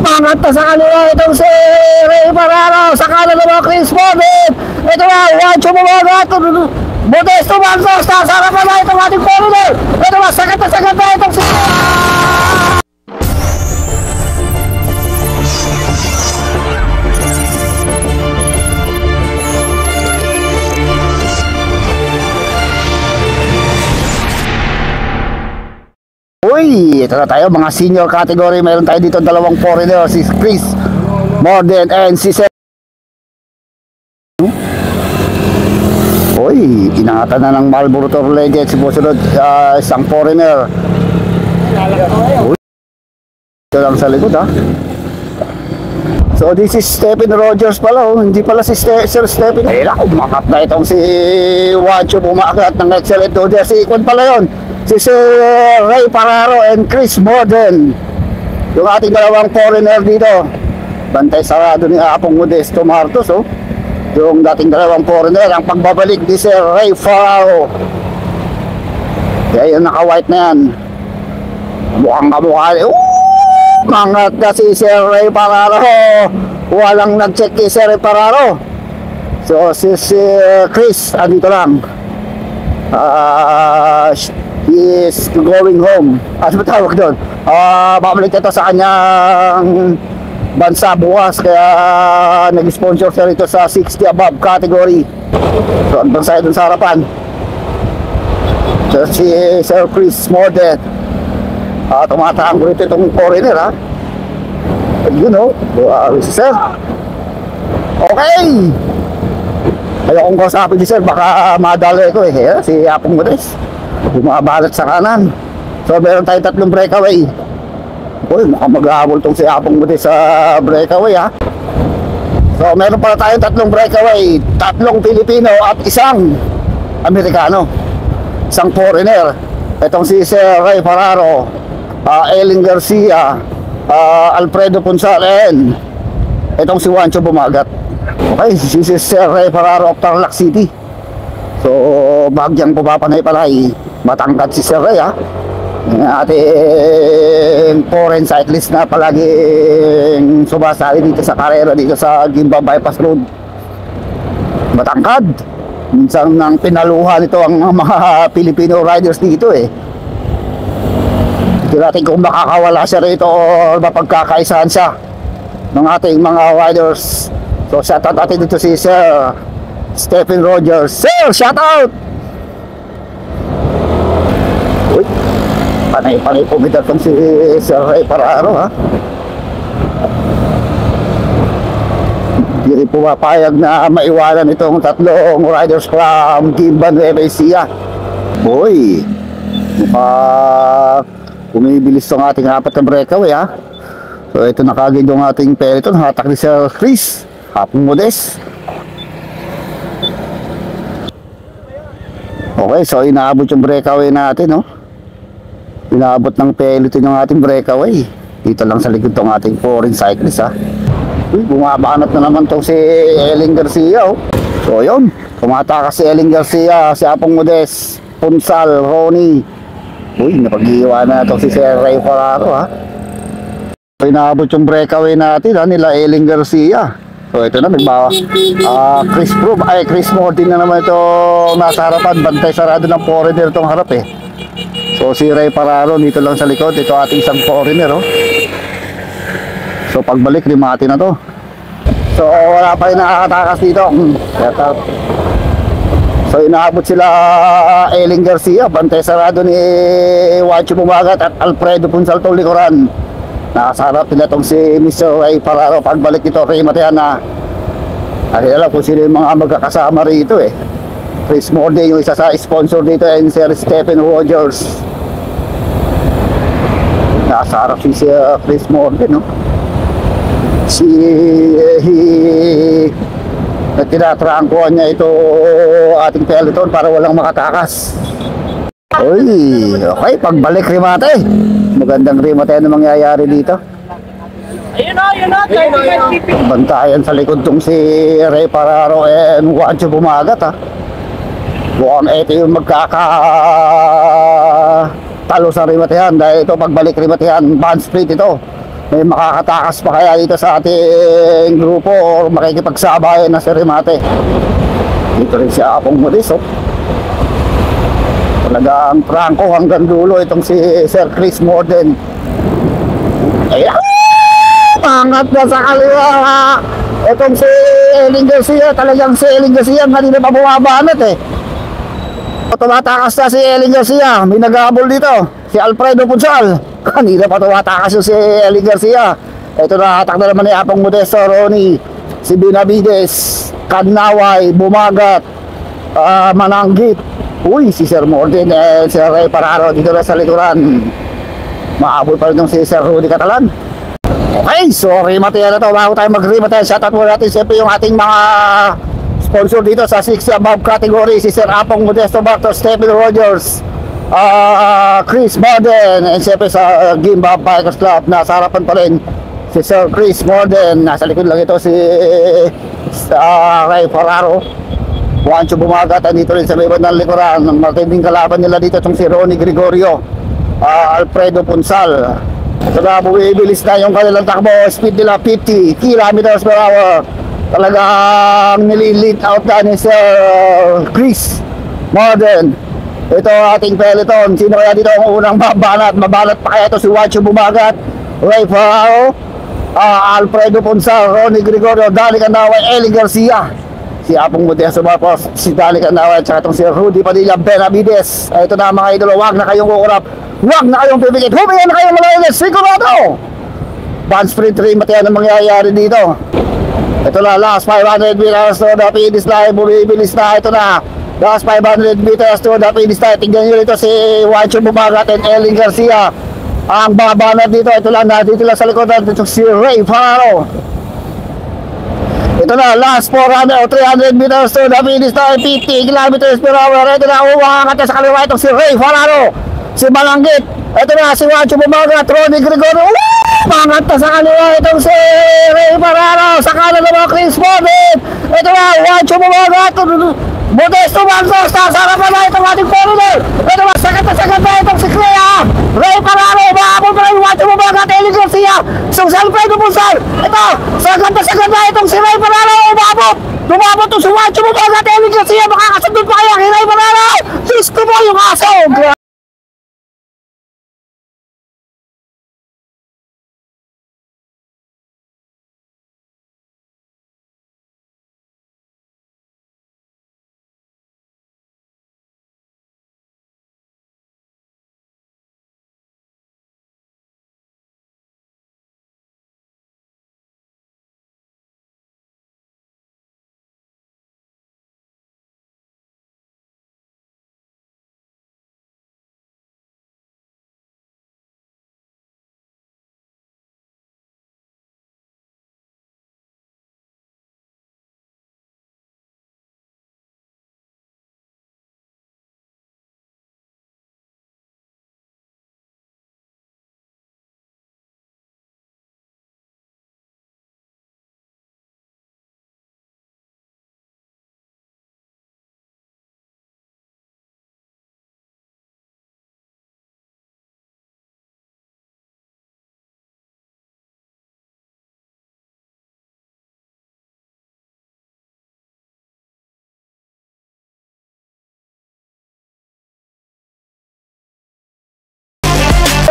Mangat na sa kanila itong si Ray Pararo. Sa kanan naman Chris Bobby. Ito na, Juancho Bumagat. Modesto Mansos. Nasarapan na itong ating foreigner. Ito na, sagat na itong si... Uy, ito na tayo mga senior category. Meron tayo dito dalawang foreigner, si Chris Morden and si Seth. Uy, inangatan na ng Marlboro Tour Legend si Bosunod, isang foreigner. Uy, ito lang sa likod ha. So this is Stephen Rogers pala, oh. Hindi pala si Sir Stephen. Ay naku, makat na itong si Juancho Bumagat ng excellent order. Si Ikon pala yun, si Sir Ray Pararo and Chris Morden, yung ating dalawang foreigner dito. Bantay sarado ni Apong Modesto Martos, oh. Yung dating dalawang foreigner, ang pagbabalik ni Sir Ray Pararo. Kaya yung naka-white na yan, mukhang kamukha. Mangat na si Sir Ray Pararo. Walang nag-check kay Sir Ray Pararo. So si Chris andito lang. He is going home. Ano ba tawag doon? Babalik ito sa kanyang bansa bukas. Kaya nag-sponsor siya rito sa 60 above category. So ang bansa doon sa harapan. So si Sir Chris Morden. Tumatahang rito itong foreigner ha. You know, si Sir. Okay. Ayokong kausapin si Sir, baka madali ko eh. Si Apong Modes bumabalat sa kanan. So meron tayong tatlong breakaway. Uy, mukhang maghahabol tong si Apong Modes sa breakaway ha. So meron pala tayong tatlong breakaway. Tatlong Pilipino at isang Amerikano. Isang foreigner. Itong si Sir Ray Pararo, Ellen Garcia, Alfredo Punzalen, itong si Juancho Bumagat. Okay, si Sir Ray Pararo of Tarlac City. So bagyang pumapanay-palay, matangkad si Sir Ray ha. Ating foreign cyclist na palaging sumasali dito sa karera dito sa Gimba Bypass Road. Matangkad. Minsan nang pinaluhan ito ang mga Filipino riders dito eh. Hindi natin kung makakawala siya rito o mapagkakaisahan siya ng ating mga riders. So shoutout natin dito si Sir Stephen Rogers. Sir, shoutout! Uy, panay-panay pumitat kong si Sir Ray Pararo ha. Hindi pumapayag na maiwanan itong tatlong riders from Gimba Nueva Ecija. Boy, bumibilis ang ating apat na breakaway ha. So ito na kagad yung ating peloton. Hatak ni Sir Chris Apong Modes. Okay, so inaabot yung breakaway natin no. Inaabot ng peloton yung ating breakaway. Dito lang sa likod tong ating foreign cyclist ha. Uy, bumabanat na naman tong si Ellen Garcia oh. So yun, tumatakas si Ellen Garcia, si Apong Modes, Punsal, Ronnie. Uy, napag-iwan na ito si Sir Ray Pararo ha. So inaabot yung breakaway natin ha, nila Ellen Garcia. So ito na, nagbawa Chris Morden na naman ito nasa harapan. Bantay sarado ng foreigner itong harap eh. So si Ray Pararo dito lang sa likod. Ito ating isang foreigner oh. So pagbalik, limati na to. So wala pa rin nakakatakas dito. So inaabot sila Ellen Garcia, bantay sarado ni Juancho Bumagat at Alfredo Punzaltong likuran. Nakasarap nila itong si Mr. Ray Pararo. Pagbalik ito kay Matayana, ay alam kung sino yung mga magkakasama rito eh. Chris Morden yung isa sa sponsor dito and Sir Stephen Rogers. Nakasarap si Chris Morden no. Tinatrangkuhan niya ito ating peloton para walang makatakas. Uy, okay, pagbalik remate. Magandang remate na mangyayari dito. Ayun na, Bantayan sa likod tong si Ray Pararo and Juancho Bumagat ha. Mukhang ito yung magkakatalo sa rematehan dahil ito pagbalik rematehan, band split ito. may makakatakas pa kaya dito sa ating grupo o makikipagsabayan na si Remate. Dito rin si Apong Modis, oh. Talagang prangko hanggang dulo itong si Sir Chris Morden. Ayan! Angat na sa kaliwa! Itong si Eling Garcia, talagang si Eling Garcia kanina pa bumabanat eh. Tumatakas na si Eling Garcia, may naghabol dito. Si Alfredo Punsal, kanina pa tumatakas yung si Eling Garcia. Ito na, hatak na naman ni Apong Modesto, Ronnie, si Benavides, Kadnaway, Bumagat, Mananggit. Uy, si Sir Morden, si Ray Pararo dito na sa likuran. Maabot pa rin yung si Sir Rudy Catalan. Okay, so remate na to. Bago tayo mag-remate, shoutout muna natin siyempre yung ating mga sponsor dito sa 60 above category. Si Sir Apong Modesto Bartos, Stephen Rogers, Chris Morden, and siyempre sa Gimba Bikers Club. Nasa harapan pa rin si Sir Chris Morden. Nasa likod lang ito si Ray Pararo. Juancho Bumagat, dito rin sa may bandang likuran. Matinding kalaban nila dito itong si Ronnie Gregorio, Alfredo Punsal. So na bumibilis na yung kanilang takbo. Speed nila 50 kilometers per hour. Talagang nililit out na ni Sir Chris Morden. Ito ating peloton. Sino kaya dito ang unang mabanat? Mabanat pa kaya ito si Juancho Bumagat, Ray Farao, Alfredo Punsal, Ronnie Gregorio, Dali Candaway, Eling Garcia, si Apong Modesto Bartos, si Dali Candaway, at saka itong si Rudy Padilla Benavides. Ito na mga idolo, huwag na kayong kukurap, huwag na kayong pipikit, humiyan na kayong malayilis, sigurado! Band sprint rin, matiyan ang mangyayari dito. Ito na, last 500 meters to the finish line, bumibilis na, ito na, last 500 meters to the finish line. Tingnan nyo dito si Juancho Bumagat and Eling Garcia. Ang babanat dito, ito lang na, dito lang sa likod natin si Ray Farao. Ito na, last 400 o 300 meters to the finish line, 50 kilometers per hour. Ito na, umakangat na sa kaliwa itong si Ray Farao, si Malanggit. Ito na, si Juancho Bumagat, Ronnie Gregorio. Umakangat na sa kaliwa itong si Ray Farao. Sa kanan naman Chris Morden. Ito na, Juancho Bumagat, Modesto Bartos, nasa harapan na itong ating foreigner. Ito na, sagat na itong si Clea, Ray Pararo, maabot na yung Juancho Bumagat, Eling Garcia, isang si Alfredo Punsal. Ito, sagat na itong si Ray Pararo, umabot itong si Juancho Bumagat, Eling Garcia, makakasundot pa kaya kay Ray Pararo. Diyos ko po yung aso.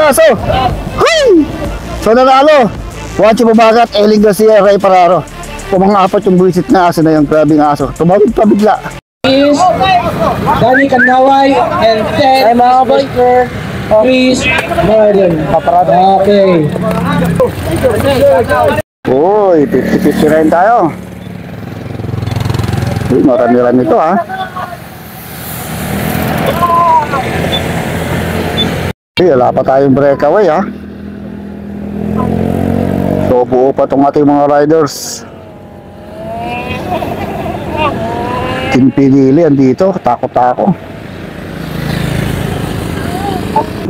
So, so nanalo Juancho Bumagat, Eling Garcia, Ray Pararo. Kung mga apat yung buwisit na aso na yung grabing aso, tumawid pa bigla. Is Dali Candaway and Ted Biker, Chris Morden. Okay. Uy, 50-50 rin tayo. Uy, marami-rami ito ha. Uy, wala pa tayong breakaway ha. So buo pa itong ating mga riders. Tinpinili andito, takot ako.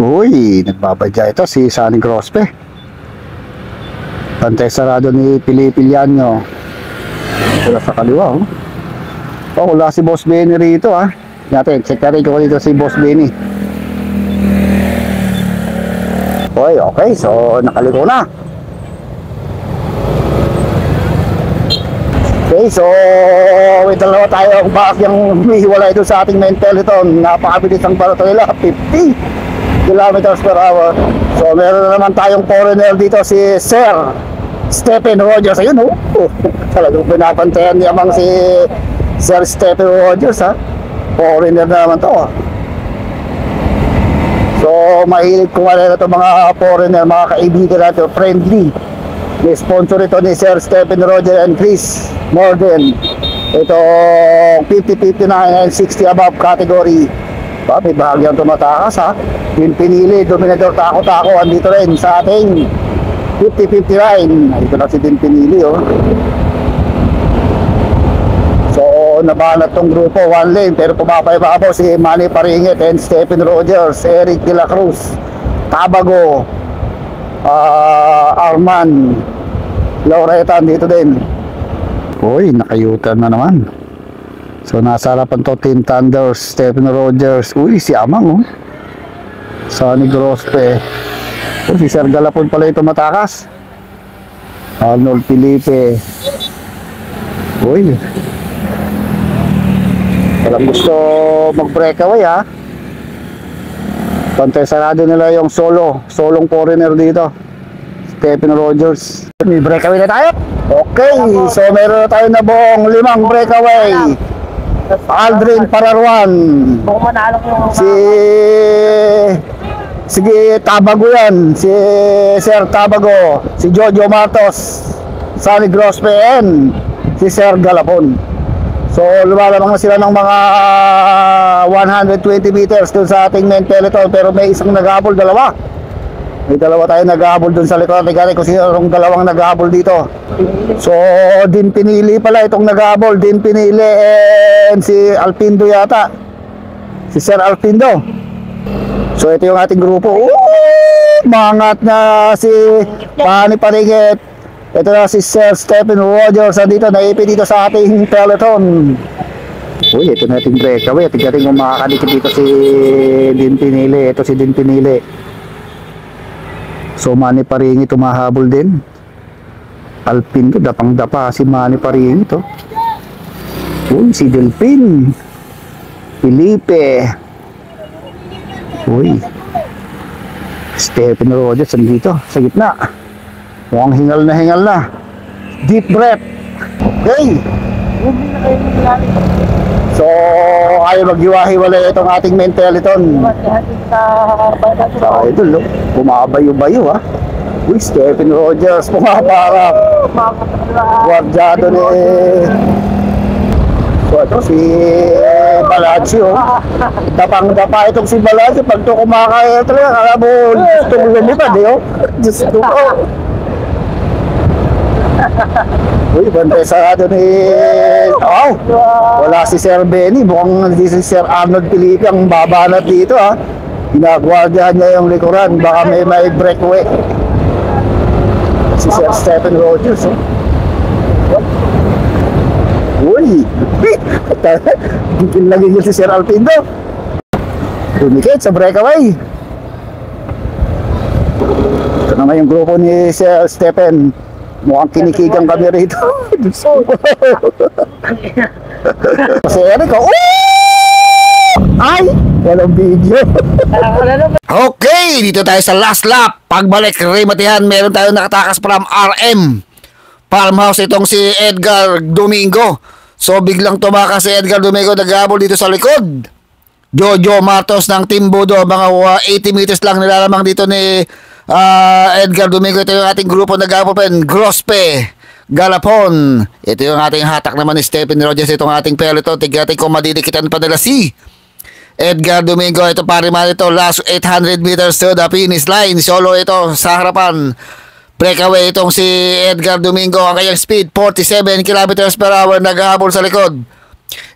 Uy, nagbabadya ito si Sunny Grospe. Pantay sarado ni Pilipiliano. Wala sa kaliwa oh. Oh, wala si Boss Benny rito ha. Natin, check na rin ko dito si Boss Benny. Okay, so nakaliko na. Okay, so may dalawa tayo ang back yung humihiwalay doon sa ating main peloton. Napakabilis ang barato nila, 50 kilometers per hour. So meron na naman tayong foreigner dito, si Sir Stephen Rogers. Ayun, talagang pinapantayan niya mang si Sir Stephen Rogers, ha. Foreigner na naman to, ha. So mahilig kumala na ito mga foreigner, mga kaibigan natin, friendly. May sponsor ito ni Sir Stephen Roger and Chris Morden. Ito 50-59 and 60 above category. May bahagyang tumatakas, ha. Yung pinili, Dominador Tako-Tako, andito rin sa ating 50-59. Ito na si Din Pinili, oh. So nabanat tong grupo, one lane, pero pumapay-papaw si Manny Paringit and Stephen Rogers, Eric De La Cruz, Tabago, Arman Laureta dito din. Uy, nakayutan na naman. So nasa harapan to, Team Thunders, Stephen Rogers. Uy, si Amang, oh. Sonny Grospe. Si Sir Galapon pala ito matakas. Arnold Felipe. Uy, walang gusto mag-breakaway, ha. Pantay sarado nila yung solong foreigner dito, Stephen Rogers. May breakaway na tayo. Okay, so meron na tayo na buong 5 breakaway. Aldrin Pararuan, sige Tabago yan, si Sir Tabago, si Jojo Matos, Sonny Grospe, and si Sir Galapon. So lumalamang na sila ng mga 120 meters dun sa ating main peloton, pero may isang naghabol, dalawa. May dalawa tayo naghabol dun sa likod. Tingnan kung sino yung dalawang naghabol dito. So Din Pinili pala itong naghabol, Din Pinili and si Alpindo yata, si Sir Alpindo. So ito yung ating grupo. Mangat na si Manny Paringit. Ito na si Sir Stephen Rogers dito, naipi dito sa ating peloton. Uy, ito na ating breakaway. Tingnan kung makakadikit dito si Din Pinili. Ito si Din Pinili. So Manny Paringit tumahabol din. Alpin to, dapang-dapa si Manny Paringit, oh. Uy, si Delpin Felipe. Uy, Stephen Rogers dito sa gitna. Mukhang hingal na. Deep breath. Okay. So ayaw maghiwa-hiwalay itong ating main peloton. So ito, look, bumabayo-bayo, ha. Uy, Stephen Rogers pumaparap. Guardiado ni so ito si Balacio. Dapang-dapa itong si Balacio. Pag ito kumakaya talaga, kala mo gustong lumipad, eh, oh. Diyos ko, oh. Uy, bantay sarado ni... Oh, wala si Sir Benny. Mukhang si Sir Arnold Felipe ang babanat dito, ha. Ginagwardyahan niya yung likuran. Baka may breakaway. Si Sir Stephen Rogers, oh. Uy, gigil si Sir Alpindo. Dumikit sa breakaway. Ito naman yung grupo ni Sir Stephen. Mukhang kinikigang kami rito. Kasi Eric, oh! Ay! Walang video. Okay, dito tayo sa last lap. Pagbalik, Matihan, meron tayo nakatakas from RM Farmhouse, itong si Edgar Domingo. So biglang tumakas si Edgar Domingo, naghabol dito sa likod. Jojo Matos ng Team Bodo, mga 80 meters lang nilalamang dito ni Edgar Domingo. Ito yung ating grupo naghabol pa rin, Grospe, Galapon. Ito yung ating hatak naman ni Stephen Rogers, itong ating peloton. Tignan kung madidikitan pa nila si Edgar Domingo. Ito pare man ito, last 800 meters to the finish line. Solo ito sa harapan. Breakaway itong si Edgar Domingo. Ang kanyang speed 47 kilometers per hour, naghahabol sa likod.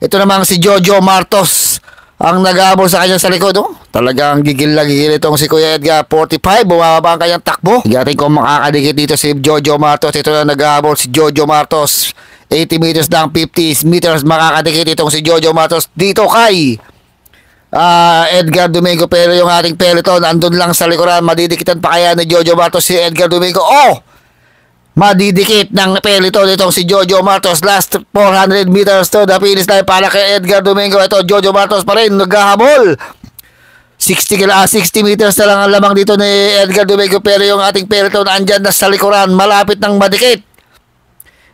Ito namang si Jojo Martos ang naghahabol sa kanyang sa likod, oh. Talagang gigil itong si Kuya Edgar. 45, bumababa ang kanyang takbo. Higatin kung makakadikit dito si Jojo Martos. Ito na naghahabol si Jojo Martos. 80 meters lang, 50 meters makakadikit itong si Jojo Martos dito kay Edgar Domingo. Pero yung ating peloton andun lang sa likuran. Madidikitan pa kaya ni Jojo Martos si Edgar Domingo. Oh! madidikit ng peloton itong si Jojo Martos. Last 400 meters to the finish line para kay Edgar Domingo. Ito, Jojo Martos pa rin, naghahabol. 60 meters na lang ang lamang dito ni Edgar Domingo, pero yung ating peloton andyan na sa likuran, malapit ng madikit.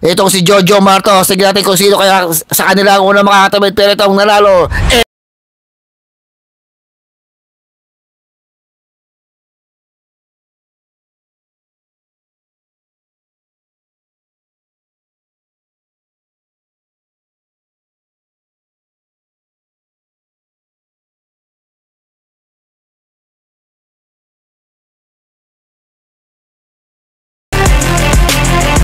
Itong si Jojo Martos, tignan natin kung sino kaya sa kanila ang unang makakatamid, pero itong nanalo